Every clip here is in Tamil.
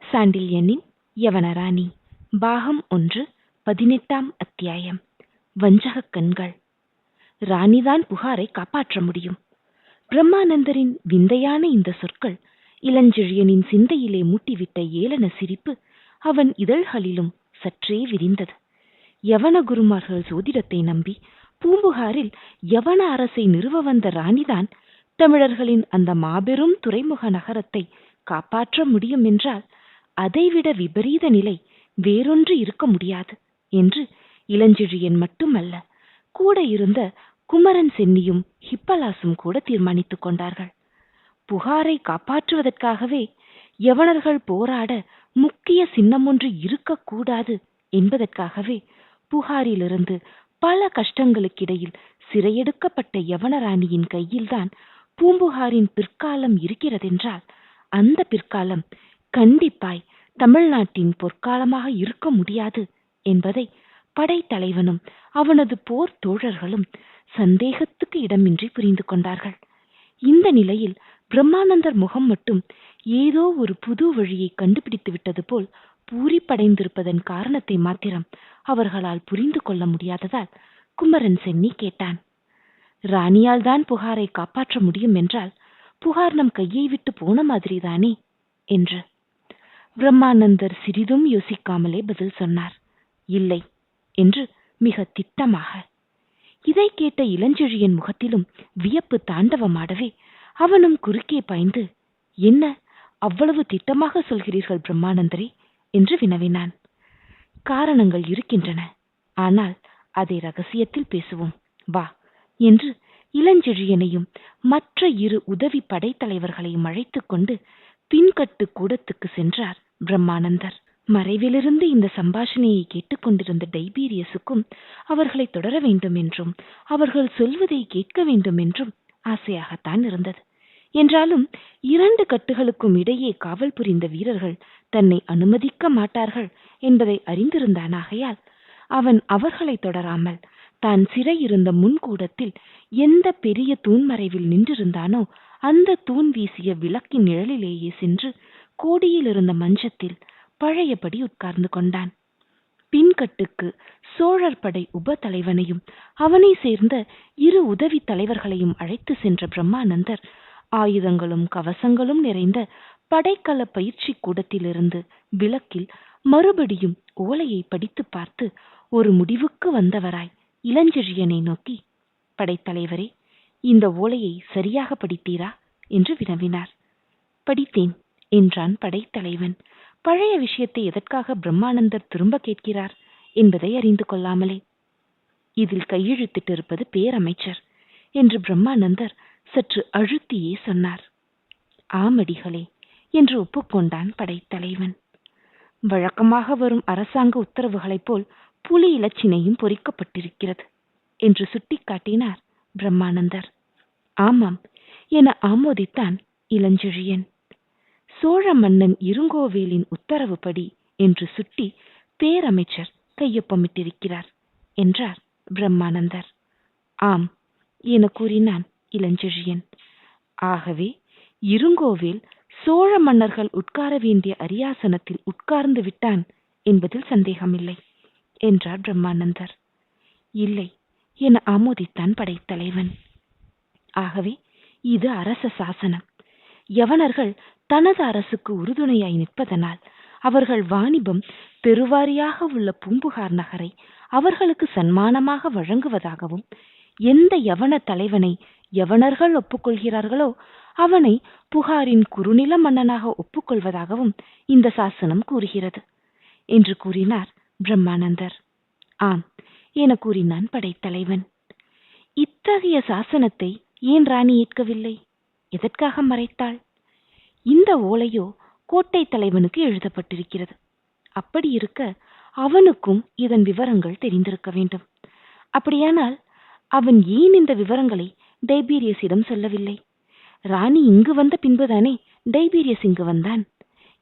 சாண்டில்யனின் யவனராணி பாகம் 1 18ஆம் அத்தியாயம். வஞ்சகக் கண்கள். ராணிதான் புகாரை காப்பாற்ற முடியும். பிரம்மானந்தரின் விந்தையான இந்த சொற்கள் இளஞ்செழியனின் சிந்தையிலே மூட்டிவிட்ட ஏளன சிரிப்பு அவன் இதழ்களிலும் சற்றே விரிந்தது. யவன குருமார்கள் சோதிடத்தை நம்பி பூம்புகாரில் யவன அரசை நிறுவ வந்த ராணிதான் தமிழர்களின் அந்த மாபெரும் துறைமுக நகரத்தை காப்பாற்ற முடியும் என்றால் அதைவிட விபரீத நிலை வேறொன்று இருக்க முடியாது என்று இளஞ்செழியன் மட்டுமல்ல, கூட இருந்த குமரன் சென்னியும் ஹிப்பலாசும் கூட தீர்மானித்துக் கொண்டார்கள். புகாரை காப்பாற்றுவதற்காகவே யவனர்கள் போராட முக்கிய சின்னமொன்று இருக்கக்கூடாது என்பதற்காகவே புகாரிலிருந்து பல கஷ்டங்களுக்கிடையில் சிறையெடுக்கப்பட்ட யவனராணியின் கையில்தான் பூம்புகாரின் பிற்காலம் இருக்கிறதென்றால் அந்த பிற்காலம் கண்டிப்பாய் தமிழ்நாட்டின் பொற்காலமாக இருக்க முடியாது என்பதை படைத்தலைவனும் அவனது போர் தோழர்களும் சந்தேகத்துக்கு இடமின்றி புரிந்து கொண்டார்கள். இந்த நிலையில் பிரம்மானந்தர் முகம் மட்டும் ஏதோ ஒரு புது வழியை கண்டுபிடித்து விட்டது போல் பூரிப்படைந்திருப்பதன் காரணத்தை மாத்திரம் அவர்களால் புரிந்து கொள்ள முடியாததால் குமரன் சென்னி கேட்டான், ராணியால் தான் புகாரை காப்பாற்ற முடியும் என்றால் புகார் நம் கையை விட்டு போன மாதிரிதானே என்று. பிரம்மானந்தர் சிறிதும் யோசிக்காமலே பதில் சொன்னார், இல்லை என்று மிக திட்டமாக. இதை கேட்ட இளஞ்செழியன் முகத்திலும் வியப்பு தாண்டவமாடவே அவனும் குறுக்கே பாய்ந்து, என்ன அவ்வளவு திட்டமாக சொல்கிறீர்கள் பிரம்மானந்தரே என்று வினவினான். காரணங்கள் இருக்கின்றன, ஆனால் அதை ரகசியத்தில் பேசுவோம் வா என்று இளஞ்செழியனையும் மற்ற 2 உதவி படைத்தலைவர்களையும் அழைத்துக் கொண்டு பின்கட்டு கூடத்துக்கு சென்றார் பிரம்மானந்தர். மறைவிலிருந்து இந்த சம்பாஷணையை கேட்டுக்கொண்டிருந்த டைபீரியஸுக்கும் அவர்களை தொடர வேண்டும் என்றும் அவர்கள் சொல்வதை கேட்க வேண்டும் என்றும் ஆசையாகத்தான் இருந்தது. என்றாலும் 2 கட்டுகளுக்கும் இடையே காவல் புரிந்த வீரர்கள் தன்னை அனுமதிக்க மாட்டார்கள் என்பதை அறிந்திருந்தானாகையால் அவன் அவர்களை தொடராமல் தான் சிறையிருந்த முன்கூடத்தில் எந்த பெரிய தூண்மறைவில் நின்றிருந்தானோ அந்த தூண் வீசிய விளக்கின் நிழலிலேயே சென்று கோடியில் இருந்த மஞ்சத்தில் பழையபடி உட்கார்ந்து கொண்டான். பின்கட்டுக்கு சோழர் படை உப தலைவனையும் அவனை சேர்ந்த 2 உதவி தலைவர்களையும் அழைத்து சென்ற பிரம்மானந்தர் ஆயுதங்களும் கவசங்களும் நிறைந்த படைக்கல பயிற்சி கூடத்திலிருந்து விளக்கில் மறுபடியும் ஓலையை படித்து பார்த்து ஒரு முடிவுக்கு வந்தவராய் இளஞ்செழியனை நோக்கி, படைத்தலைவரே, இந்த ஓலையை சரியாக படித்தீரா என்று வினவினார். படித்தேன் என்றான் படைத்தலைவன். பழைய விஷயத்தை எதற்காக பிரம்மானந்தர் திரும்ப கேட்கிறார் என்பதை அறிந்து கொள்ளாமலே. இதில் கையெழுத்திட்டிருப்பது பேரமைச்சர் என்று பிரம்மானந்தர் சற்று அழுத்தியே சொன்னார். ஆமடிகளே என்று ஒப்புக்கொண்டான் படைத்தலைவன். வழக்கமாக வரும் அரசாங்க உத்தரவுகளைப் போல் புலி இலச்சினையும் பொறிக்கப்பட்டிருக்கிறது என்று சுட்டிக்காட்டினார் பிரம்மானந்தர். ஆமாம் என ஆமோதித்தான் இளஞ்செழியன். சோழ மன்னன் இருங்கோவேலின் உத்தரவுப்படி என்று சுட்டி பேரமைச்சர் கையொப்பமிட்டிருக்கிறார் என்றார் பிரம்மானந்தர். ஆம் என கூறினான் இளஞ்செழியன். ஆகவே இருங்கோவேல் சோழ மன்னர்கள் உட்கார வேண்டிய அரியாசனத்தில் உட்கார்ந்து விட்டான் என்பதில் சந்தேகமில்லை என்றார் பிரம்மானந்தர். இல்லை என ஆமோதித்தான் படைத்தலைவன். ஆகவே இது அரச சாசனம். யவனர்கள் தனது அரசுக்கு உறுதுணையாய் நிற்பதனால் அவர்கள் வாணிபம் பெருவாரியாக உள்ள பூம்புகார் நகரை அவர்களுக்கு சன்மானமாக வழங்குவதாகவும் எந்த யவன தலைவனை யவனர்கள் ஒப்புக்கொள்கிறார்களோ அவனை புகாரின் குறுநில மன்னனாக ஒப்புக்கொள்வதாகவும் இந்த சாசனம் கூறுகிறது என்று கூறினார் பிரம்மானந்தர். ஆம் என கூறினான் படைத்தலைவன். இத்தகைய சாசனத்தை ஏன் ராணி ஏற்கவில்லை? எதற்காக மறைத்தாள்? இந்த ஓலையோ கோட்டை தலைவனுக்கு எழுதப்பட்டிருக்கிறது. அப்படி இருக்க அவனுக்கும் இதன் விவரங்கள் தெரிந்திருக்க வேண்டும். அப்படியானால் அவன் ஏன் இந்த விவரங்களை டைபீரியஸிடம் சொல்லவில்லை? ராணி இங்கு வந்த பின்புதானே டைபீரியஸ் இங்கு வந்தான்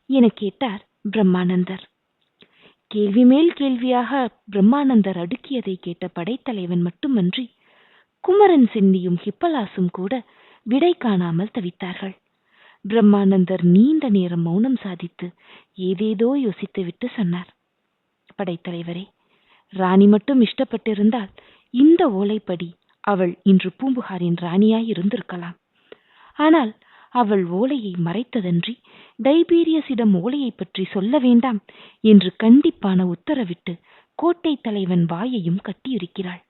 என கேட்டார் பிரம்மானந்தர். கேள்வி மேல் கேள்வியாக பிரம்மானந்தர் அடுக்கியதை கேட்ட படைத்தலைவன் மட்டுமன்றி குமரன் சென்னியும் ஹிப்பலாசும் கூட விடை காணாமல் தவித்தார்கள். பிரம்மானந்தர் நீண்ட நேரம் மௌனம் சாதித்து ஏதேதோ யோசித்துவிட்டு சொன்னார். படைத்தலைவரே, ராணி மட்டும் இஷ்டப்பட்டிருந்தால் இந்த ஓலைப்படி அவள் இன்று பூம்புகாரின் ராணியாய் இருந்திருக்கலாம். ஆனால் அவள் ஓலையை மறைத்ததன்றி டைபீரியஸிடம் ஓலையை பற்றி சொல்ல வேண்டாம் என்று கண்டிப்பான உத்தரவிட்டு கோட்டை தலைவன் வாயையும் கட்டியிருக்கிறாள்.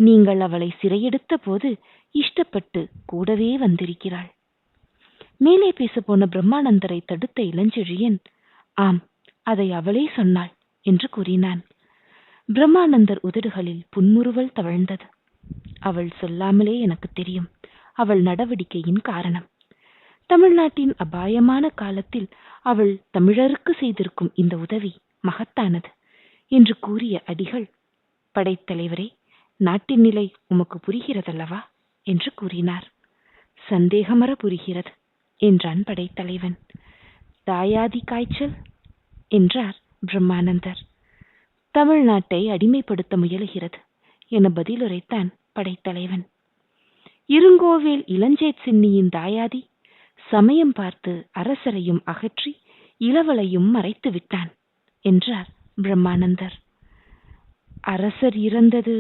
நீங்கள் அவளை சிறையெடுத்த போது இஷ்டப்பட்டு கூடவே வந்திருக்கிறாள். மேலே பேசப்போன பிரம்மானந்தரை தடுத்த இளஞ்செழியன், ஆம், அதை அவளே சொன்னாள் என்று கூறினான். பிரம்மானந்தர் உதடுகளில் புன்முறுவல் தவழ்ந்தது. அவள் சொல்லாமலே எனக்கு தெரியும் அவள் நடவடிக்கையின் காரணம். தமிழ்நாட்டின் அபாயமான காலத்தில் அவள் தமிழருக்கு செய்திருக்கும் இந்த உதவி மகத்தானது என்று கூறிய அடிகள், படைத்தலைவரே, நாட்டின் நிலை உமக்கு புரிகிறதல்லவா என்று கூறினார். சந்தேகமற புரிகிறது என்றான் படைத்தலைவன். தாயாதி காய்ச்சல் என்றார் பிரம்மானந்தர். தமிழ்நாட்டை அடிமைப்படுத்த முயலுகிறது என பதிலுரைத்தான் படைத்தலைவன். இருங்கோவேல் இளஞ்சேட் சின்னியின் தாயாதி சமயம் பார்த்து அரசரையும் அகற்றி இளவலையும் மறைத்து விட்டான் என்றார் பிரம்மானந்தர். அரசர் இறந்தது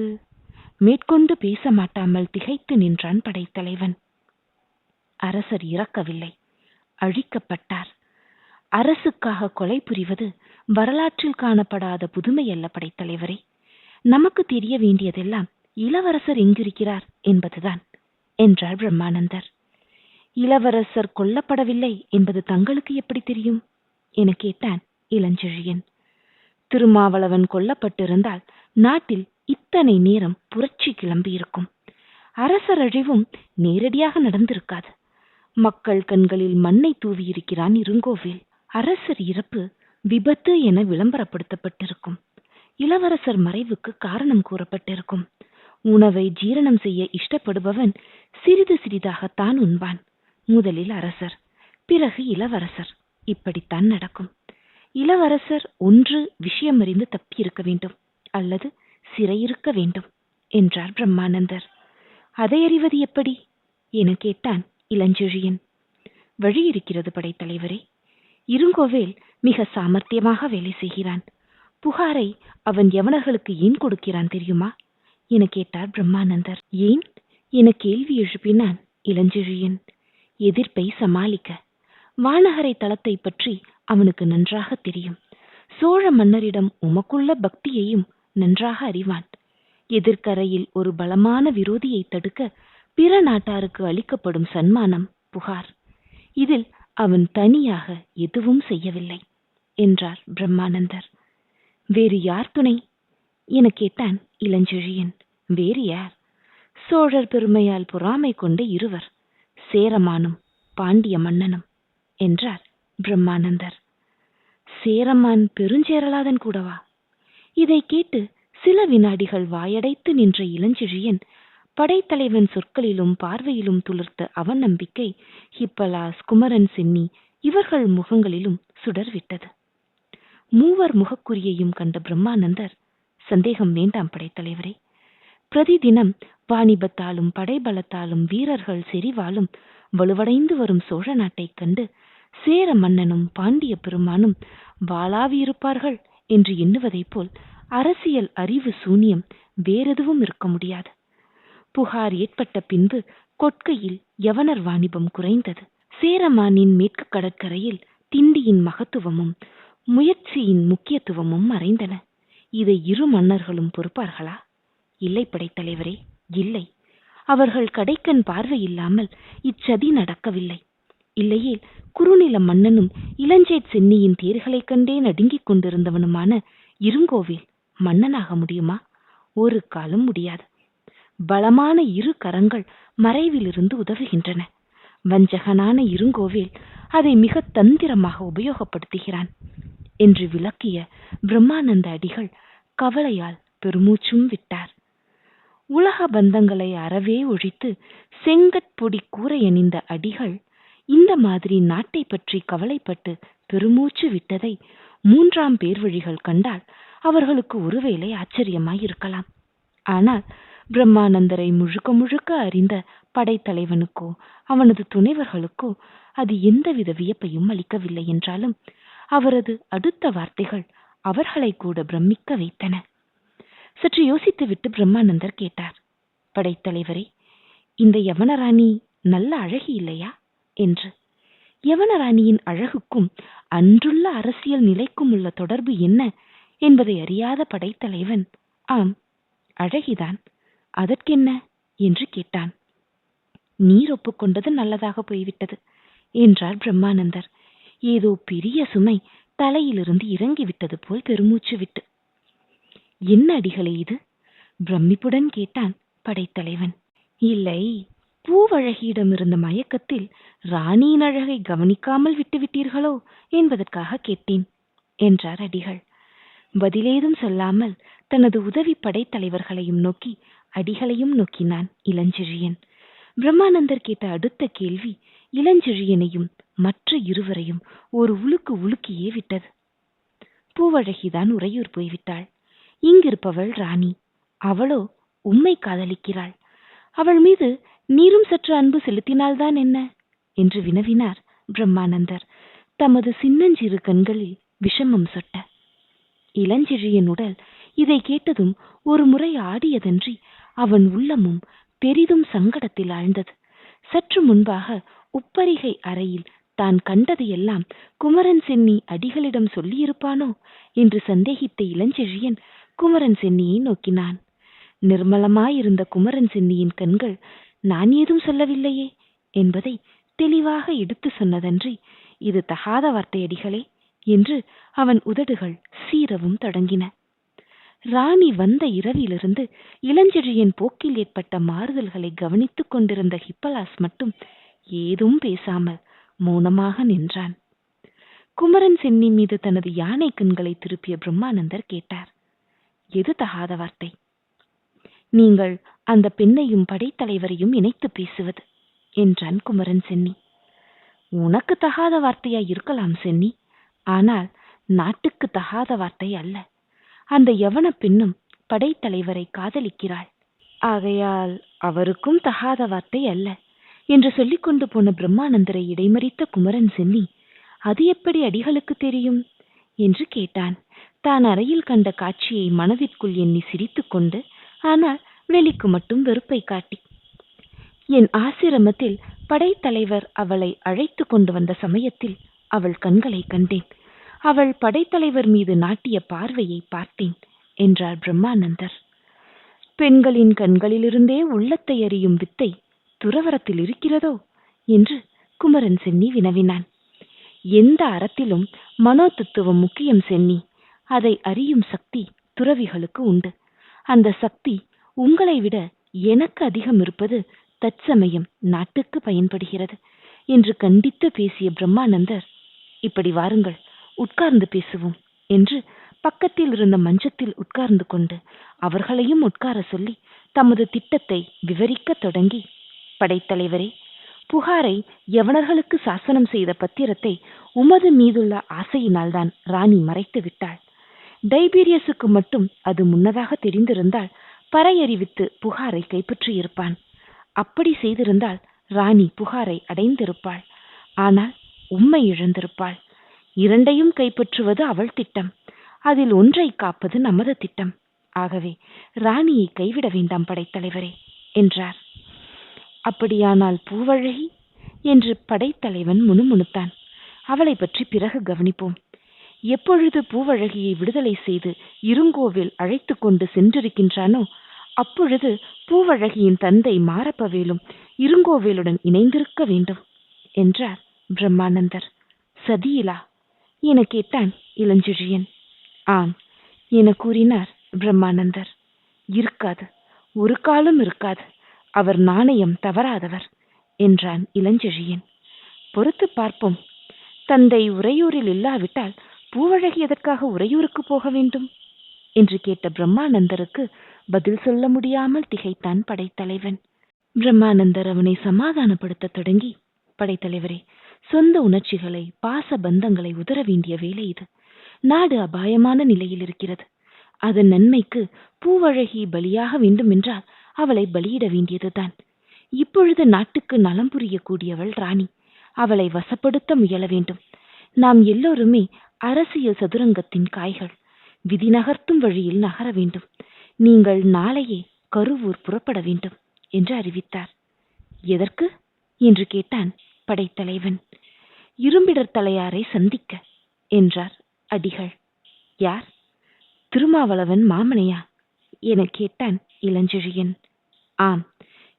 மேற்கொண்டு பேச மாட்டாமல் திகைத்து நின்றான் படைத்தலைவன். அரசர் இறக்கவில்லை, அழிக்கப்பட்டார். அரசுக்காக கொலை புரிவது வரலாற்றில் காணப்படாத புதுமை அல்ல படைத்தலைவரே. நமக்கு தெரிய வேண்டியதெல்லாம் இளவரசர் எங்கிருக்கிறார் என்பதுதான் என்றார் பிரம்மானந்தர். இளவரசர் கொல்லப்படவில்லை என்பது தங்களுக்கு எப்படி தெரியும் என கேட்டான் இளஞ்செழியன். திருமாவளவன் கொல்லப்பட்டிருந்தால் நாட்டில் இத்தனை நேரம் புரட்சி கிளம்பியிருக்கும். அரசர் அழிவும் நேரடியாக நடந்திருக்காது. மக்கள் கண்களில் மண்ணை தூவியிருக்கிறான் இருங்கோவேல். அரசர் இறப்பு விபத்து என விளம்பரப்படுத்தப்பட்டிருக்கும். இளவரசர் மறைவுக்கு காரணம் கூறப்பட்டிருக்கும். உணவை ஜீரணம் செய்ய இஷ்டப்படுபவன் சிறிது சிறிதாகத்தான் உண்பான். முதலில் அரசர், பிறகு இளவரசர். இப்படித்தான் நடக்கும். இளவரசர் ஒன்று விஷயம் அறிந்து தப்பியிருக்க வேண்டும், அல்லது சிறையிருக்க வேண்டும் என்றார் பிரம்மானந்தர். அதை அறிவது எப்படி என கேட்டான் இளஞ்செழியன். வழி இருக்கிறது படைத்தலைவரே. இருங்கோவேல் மிக சாமர்த்தியமாக வேலை செய்கிறான். புகாரை அவன் யவனர்களுக்கு ஏன் கொடுக்கிறான் தெரியுமா என கேட்டார் பிரம்மானந்தர். ஏன் என கேள்வி எழுப்பினான் இளஞ்செழியன். எதிர்ப்பை சமாளிக்க. வானகரை தளத்தை பற்றி அவனுக்கு நன்றாக தெரியும். சோழ மன்னரிடம் உமக்குள்ள பக்தியையும் நன்றாக அறிவான். எதிர்கரையில் ஒரு பலமான விரோதியை தடுக்க பிற நாட்டாருக்கு அளிக்கப்படும் சன்மானம் புகார். இதில் அவன் தனியாக எதுவும் செய்யவில்லை என்றார் பிரம்மானந்தர். வேறு யார் துணை என கேட்டான் இளஞ்செழியன். வேறு யார்? சோழர் பெருமையால் பொறாமை கொண்ட இருவர், சேரமானும் பாண்டிய மன்னனும் என்றார் பிரம்மானந்தர். சேரமான் பெருஞ்சேரலாதன் கூடவா? இதை கேட்டு சில வினாடிகள் வாயடைத்து நின்ற இளஞ்செழியன் படைத்தலைவன் சொற்களிலும் பார்வையிலும் துளிர்த்த அவநம்பிக்கை ஹிப்பலாஸ், குமரன் சென்னி இவர்கள் முகங்களிலும் சுடர்விட்டது. மூவர் முகக்குறியையும் கண்ட பிரம்மானந்தர், சந்தேகம் வேண்டாம் படைத்தலைவரே. பிரதிதினம் வாணிபத்தாலும் படைபலத்தாலும் வீரர்கள் செறிவாலும் வலுவடைந்து வரும் சோழ நாட்டைக் கண்டு சேர மன்னனும் பாண்டிய பெருமானும் வாளாவியிருப்பார்கள் என்று எண்ணுவதைப் போல் அரசியல் அறிவு சூனியம் வேறெதுவும் இருக்க முடியாது. புகார் ஏற்பட்ட பின்பு கொட்கையில் யவனர் வாணிபம் குறைந்தது. சேரமானின் மேற்கு கடற்கரையில் திண்டியின் மகத்துவமும் முயற்சியின் முக்கியத்துவமும் மறைந்தன. இதை இரு மன்னர்களும் பொறுப்பார்களா? இல்லை படைத்தலைவரே, இல்லை. அவர்கள் கடைக்கண் பார்வை இல்லாமல் இச்சதி நடக்கவில்லை. இல்லையேல் குறுநில மன்னனும் இளஞ்சேட் சென்னியின் தேர்களைக் கண்டே நடுங்கிக் கொண்டிருந்தவனுமான இருங்கோவேல் மன்னனாக முடியுமா? ஒரு காலம் முடியாது. பலமான இரு கரங்கள் மறைவிலிருந்து உதவுகின்றன. வஞ்சகனான இருங்கோவேல் அதை மிக தந்திரமாக உபயோகப்படுத்துகிறான் என்று விளக்கிய பிரம்மானந்த அடிகள் கவலையால் பெருமூச்சும் விட்டார். உலக பந்தங்களை அறவே ஒழித்து செங்கட்பொடி கூரை அணிந்த அடிகள் இந்த மாதிரி நாட்டை பற்றி கவலைப்பட்டு பெருமூச்சு விட்டதை மூன்றாம் பேர் வழிகள் கண்டால் அவர்களுக்கு ஒருவேளை ஆச்சரியமாயிருக்கலாம். ஆனால் பிரம்மானந்தரை முழுக்க முழுக்க அறிந்த படைத்தலைவனுக்கோ அவனது துணைவர்களுக்கோ அது எந்தவித வியப்பையும் அளிக்கவில்லை என்றாலும் அவரது அடுத்த வார்த்தைகள் அவர்களை கூட பிரமிக்க வைத்தன. சற்று யோசித்துவிட்டு பிரம்மானந்தர் கேட்டார், படைத்தலைவரே, இந்த யவனராணி நல்ல அழகி இல்லையா என்று. யவனராணியின் அழகுக்கும் அன்றுள்ள அரசியல் நிலைக்கும் உள்ள தொடர்பு என்ன என்பதை அறியாத படைத்தலைவன், ஆம், அழகிதான், அதற்கென்ன என்று கேட்டான். நீர் ஒப்புக்கொண்டது நல்லதாக போய்விட்டது என்றார் பிரம்மானந்தர், ஏதோ பெரிய சுமை தலையிலிருந்து இறங்கிவிட்டது போல் பெருமூச்சு விட்டு. என்ன அடிகளே இது? பிரமிப்புடன் கேட்டான் படைத்தலைவன். இல்லை, பூவழகியிடம் இருந்த மயக்கத்தில் ராணியின் அழகை கவனிக்காமல் விட்டுவிட்டீர்களோ என்பதற்காக கேட்டேன் என்றார் அடிகள். பதிலேதும் சொல்லாமல் தனது உதவி படைத்தலைவர்களையும் நோக்கி அடிகளையும் நோக்கினான் இளஞ்செழியன். பிரம்மானந்தர் கேட்ட அடுத்த கேள்வி இளஞ்செழியனையும் மற்ற இருவரையும் ஒரு உலுக்கு உலுக்கியே விட்டது. பூவழகிதான் உறையூர் போய்விட்டாள். இங்கிருப்பவள் ராணி. அவளோ உம்மை காதலிக்கிறாள். அவள் மீது நீரும் சற்று அன்பு செலுத்தினால்தான் என்ன என்று வினவினார் பிரம்மானந்தர், தமது சின்னஞ்சிறு கண்களில் விஷமம் சொட்ட. இளஞ்செழியன் உடல் இதை கேட்டதும் ஒரு முறை ஆடியதன்றி அவன் உள்ளமும் பெரிதும் சங்கடத்தில் ஆழ்ந்தது. சற்று முன்பாக உப்பரிகை அறையில் தான் கண்டதையெல்லாம் குமரன் சென்னி அடிகளிடம் சொல்லியிருப்பானோ என்று சந்தேகித்த இளஞ்செழியன் குமரன் சென்னியை நோக்கினான். நிர்மலமாயிருந்த குமரன் சென்னியின் கண்கள் நான் ஏதும் சொல்லவில்லையே என்பதை தெளிவாக எடுத்து சொன்னதன்றி, இது தகாத வார்த்தை அடிகளே என்று அவன் உதடுகள் சீரவும் தொடங்கின. ராணி வந்த இரவிலிருந்து இளஞ்செழியன் போக்கில் ஏற்பட்ட மாறுதல்களை கவனித்துக் கொண்டிருந்த ஹிப்பலாஸ் மட்டும் ஏதும் பேசாமல் மௌனமாக நின்றான். குமரன் சென்னி மீது தனது யானை கண்களை திருப்பிய பிரம்மானந்தர் கேட்டார், எது தகாத வார்த்தை? நீங்கள் அந்த பெண்ணையும் படைத்தலைவரையும் இணைத்து பேசுவது என்றான் குமரன் சென்னி. உனக்கு தகாத வார்த்தையாய் இருக்கலாம் சென்னி, ஆனால் நாட்டுக்கு தகாத வார்த்தை அல்ல. அந்த யவன பெண்ணும் படைத்தலைவரை காதலிக்கிறாள். ஆகையால் அவருக்கும் தகாத வார்த்தை அல்ல என்று சொல்லிக் கொண்டு போன பிரம்மானந்தரை இடைமறித்த குமரன் சென்னி, அது எப்படி அடிகளுக்கு தெரியும் என்று கேட்டான். தான் அறையில் கண்ட காட்சியை மனதிற்குள் எண்ணி சிரித்துக் கொண்டு, ஆனால் வெளிக்கு மட்டும் வெறுப்பை காட்டி, என் ஆசிரமத்தில் படைத்தலைவர் அவளை அழைத்து கொண்டு வந்த சமயத்தில் அவள் கண்களை கண்டேன். அவள் படைத்தலைவர் மீது நாட்டிய பார்வையை பார்த்தேன் என்றார் பிரம்மானந்தர். பெண்களின் கண்களிலிருந்தே உள்ளத்தை அறியும் வித்தை துறவரத்தில் இருக்கிறதோ என்று குமரன் சென்னி வினவினான். எந்த அறத்திலும் மனோதத்துவம் முக்கியம் சென்னி. அதை அறியும் சக்தி துறவிகளுக்கு உண்டு. அந்த சக்தி உங்களை விட எனக்கு அதிகம் இருப்பது தற்சமயம் நாட்டுக்கு பயன்படுகிறது என்று கண்டித்து பேசிய பிரம்மானந்தர், இப்படி வாருங்கள், உட்கார்ந்து பேசுவோம் என்று பக்கத்தில் இருந்த மஞ்சத்தில் உட்கார்ந்து கொண்டு அவர்களையும் உட்கார சொல்லி தமது திட்டத்தை விவரிக்க தொடங்கி, படைத்தலைவரே, புகாரை யவனர்களுக்கு சாசனம் செய்த பத்திரத்தை உமது மீதுள்ள ஆசையினால்தான் ராணி மறைத்து விட்டாள். டைபீரியஸுக்கு மட்டும் அது முன்னதாக தெரிந்திருந்தால் பறையறிவித்து புகாரை கைப்பற்றியிருப்பான். அப்படி செய்திருந்தால் ராணி புகாரை அடைந்திருப்பாள். ஆனால் உம்மை இழந்திருப்பாள். இரண்டையும் கைப்பற்றுவது அவள் திட்டம். அதில் ஒன்றை காப்பது நமது திட்டம். ஆகவே ராணியை கைவிட வேண்டாம் படைத்தலைவரே என்றார். அப்படியானால் பூவழகி என்று படைத்தலைவன் முணுமுணுத்தான். அவளை பற்றி பிறகு கவனிப்போம். எப்பொழுது பூவழகியை விடுதலை செய்து இருங்கோவில் அழைத்து கொண்டு சென்றிருக்கின்றானோ அப்பொழுது பூவழகியின் தந்தை மாரப்பவேலும் இருங்கோவேலுடன் இணைந்திருக்க வேண்டும் என்றார் பிரம்மானந்தர். சதியிலா என கேட்டான் இளஞ்செழியன். ஆம் என கூறினார் பிரம்மானந்தர். இருக்காது, ஒரு காலம் இருக்காது. அவர் நாணயம் தவறாதவர் என்றான் இளஞ்செழியன். பொறுத்து பார்ப்போம். தந்தை உறையூரில் இல்லாவிட்டால் பூவழகி எதற்காக உறையூருக்கு போக வேண்டும் என்று கேட்ட பிரம்மானந்தருக்கு பதில் சொல்ல முடியாமல் திகைத்தான் படைத்தலைவன். பிரம்மானந்தர் அவனை சமாதானப்படுத்த தொடங்கி, படைத்தலைவரே, சொந்த உணர்ச்சிகளை, பாச பந்தங்களை உதற வேண்டிய வேலை இது. நாடு அபாயமான நிலையில் இருக்கிறது. அதன் நன்மைக்கு பூவழகி பலியாக வேண்டும் என்றால் அவளை பலியிட வேண்டியதுதான். இப்பொழுது நாட்டுக்கு நலம் புரியக்கூடியவள் ராணி. அவளை வசப்படுத்த முயல வேண்டும். நாம் எல்லோருமே அரசியல் சதுரங்கத்தின் காய்கள். விதி நகர்த்தும் வழியில் நகர வேண்டும். நீங்கள் நாளையே கருவூர் புறப்பட வேண்டும் என்று அறிவித்தார். எதற்கு என்று கேட்டான் படைத்தலைவன். இரும்பிடர் தலையாரை சந்திக்க என்றார் அடிகள். யார்? திருமாவளவன் மாமனையா என கேட்டான் இளஞ்செழியன். ஆம்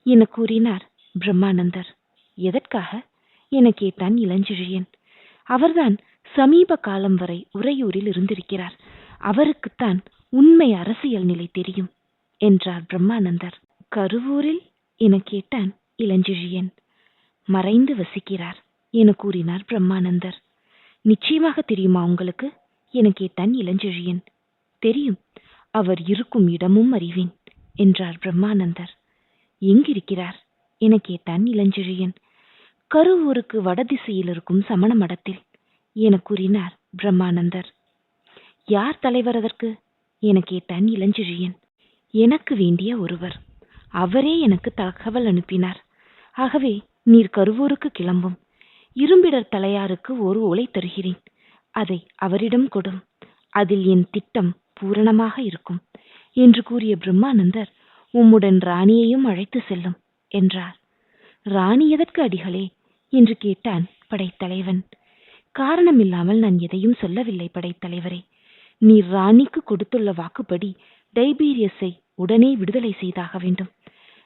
என கூறினார் பிரம்மானந்தர். எதற்காக என கேட்டான் இளஞ்செழியன். அவர்தான் சமீப காலம் வரை உறையூரில் இருந்திருக்கிறார். அவருக்குத்தான் உண்மை அரசியல் நிலை தெரியும் என்றார் பிரம்மானந்தர். கருவூரில் என கேட்டான் இளஞ்செழியன். மறைந்து வசிக்கிறார் என கூறினார் பிரம்மானந்தர். நிச்சயமாக தெரியுமா உங்களுக்கு என கேட்டான் இளஞ்செழியன். தெரியும், அவர் இருக்கும் இடமும் அறிவேன் என்றார் பிரம்மானந்தர். எங்கிருக்கிறார் என கேட்டான் இளஞ்செழியன். கருவூருக்கு வடதிசையில் இருக்கும் சமண மடத்தில் என கூறினார் பிரம்மானந்தர். யார் தலைவர் அதற்கு என கேட்டான் இளஞ்செழியன். எனக்கு வேண்டிய ஒருவர். அவரே எனக்கு தகவல் அனுப்பினார். ஆகவே நீர் கருவூருக்கு கிளம்பும். இரும்பிடர் தலையாருக்கு ஒரு ஓலை தருகிறேன். அதை அவரிடம் கொடும். அதில் என் திட்டம் பூரணமாக இருக்கும் என்று கூறிய பிரம்மானந்தர், உம்முடன் ராணியையும் அழைத்து செல்லும் என்றார். ராணி எதற்கு அடிகளே என்று கேட்டான் படைத்தலைவன். காரணமில்லாமல் நான் எதையும் சொல்லவில்லை படைத்தலைவரே. நீர் ராணிக்கு கொடுத்துள்ள வாக்குப்படி டைபீரியஸை உடனே விடுதலை செய்தாக வேண்டும்.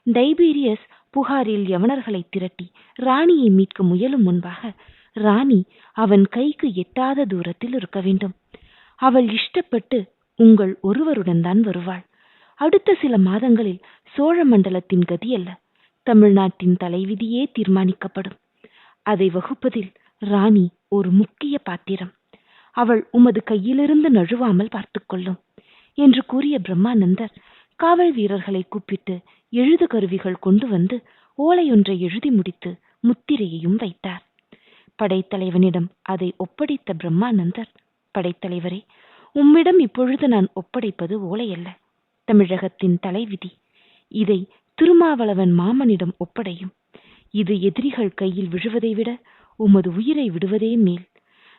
டைபீரியஸ் புகாரில் யவனர்களை திரட்டி ராணியை மீட்க முயலும் முன்பாக ராணி அவன் கைக்கு எட்டாத தூரத்தில் இருக்க வேண்டும். அவள் இஷ்டப்பட்டு உங்கள் ஒருவருடன் தான் வருவாள். அடுத்த சில மாதங்களில் சோழ மண்டலத்தின் கதி அல்ல, தமிழ்நாட்டின் தலைவிதியே தீர்மானிக்கப்படும். அதை வகுப்பதில் ராணி ஒரு முக்கிய பாத்திரம். அவள் உமது கையிலிருந்து நழுவாமல் பார்த்துக்கொள்ளும் என்று கூறிய பிரம்மானந்தர் காவல் வீரர்களை கூப்பிட்டு எழுது கருவிகள் கொண்டு வந்து ஓலையொன்றை எழுதி முடித்து முத்திரையையும் வைத்தார். படைத்தலைவனிடம் அதை ஒப்படைத்த பிரம்மானந்தர், படைத்தலைவரே, உம்மிடம் இப்பொழுது நான் ஒப்படைப்பது ஓலை அல்ல, தமிழகத்தின் தலைவிதி. இதை திருமாவளவன் மாமனிடம் ஒப்படையும். இது எதிரிகள் கையில் விழுவதை விட உமது உயிரை விடுவதே மேல்.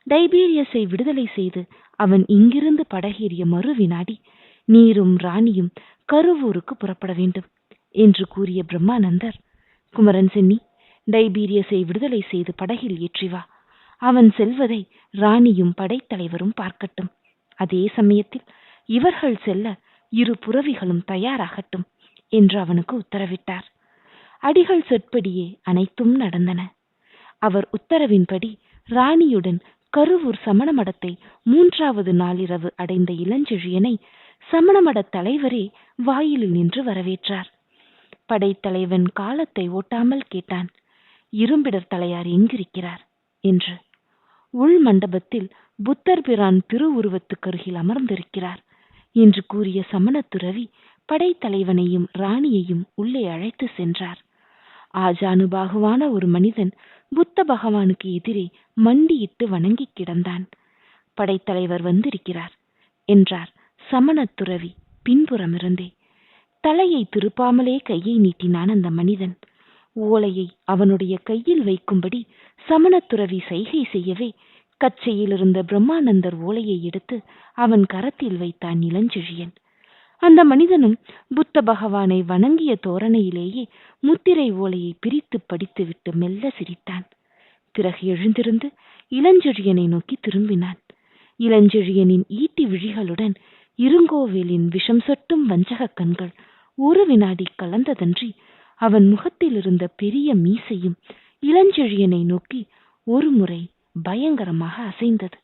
டைபீரியஸை விடுதலை செய்து அவன் இங்கிருந்து படகேறிய மறு வினாடி நீரும் ராணியும் கருவூருக்கு புறப்பட வேண்டும் என்று கூறிய பிரம்மானந்தர், குமரன் சென்னி, டைபீரியஸை விடுதலை செய்து படகில் ஏற்றி வா. அவன் செல்வதை ராணியும் படைத்தலைவரும் பார்க்கட்டும். அதே சமயத்தில் இவர்கள் செல்ல இரு புரவிகளும் தயாராகட்டும் என்று அவனுக்கு உத்தரவிட்டார். அடிகள் சொற்படியே அனைத்தும் நடந்தன. அவர் உத்தரவின்படி ராணியுடன் கருவூர் சமண மடத்தை 3வது நாளிரவு அடைந்த இளஞ்செழியனை சமணமட தலைவரே வாயிலில் நின்று வரவேற்றார். படைத்தலைவன் காலத்தை ஓட்டாமல் கேட்டான், இரும்பிடர் தலையார் எங்கிருக்கிறார் என்று. உள் மண்டபத்தில் புத்தர் பிரான் திருவுருவத்துக்கருகில் அமர்ந்திருக்கிறார் என்று கூறிய சமணத்துறவி படைத்தலைவனையும் ராணியையும் உள்ளே அழைத்து சென்றார். ஆஜானுபாகுவான ஒரு மனிதன் புத்த பகவானுக்கு எதிரே மண்டியிட்டு வணங்கி கிடந்தான். படைத்தலைவர் வந்திருக்கிறார் என்றார் சமணத்துறவி பின்புறமிருந்தே. தலையை திருப்பாமலே கையை நீட்டினான் அந்த மனிதன். ஓலையை அவனுடைய கையில் வைக்கும்படி சமணத்துறவி சைகை செய்யவே கச்சையில் இருந்த பிரம்மானந்தர் ஓலையை எடுத்து அவன் கரத்தில் வைத்தான் இளஞ்செழியன். அந்த மனிதனும் புத்த பகவானை வணங்கிய தோரணையிலேயே முத்திரை ஓலையை பிரித்து படித்துவிட்டு மெல்ல சிரித்தான். பிறகு எழுந்திருந்து இளஞ்செழியனை நோக்கி திரும்பினான். இளஞ்செழியனின் ஈட்டி விழிகளுடன் இருங்கோவேலின் விஷம் சொட்டும் வஞ்சக கண்கள் ஒரு வினாடி கலந்ததன்றி அவன் முகத்தில் இருந்த பெரிய மீசையும் இளஞ்செழியனை நோக்கி ஒரு முறை பயங்கரமாக அசைந்தது.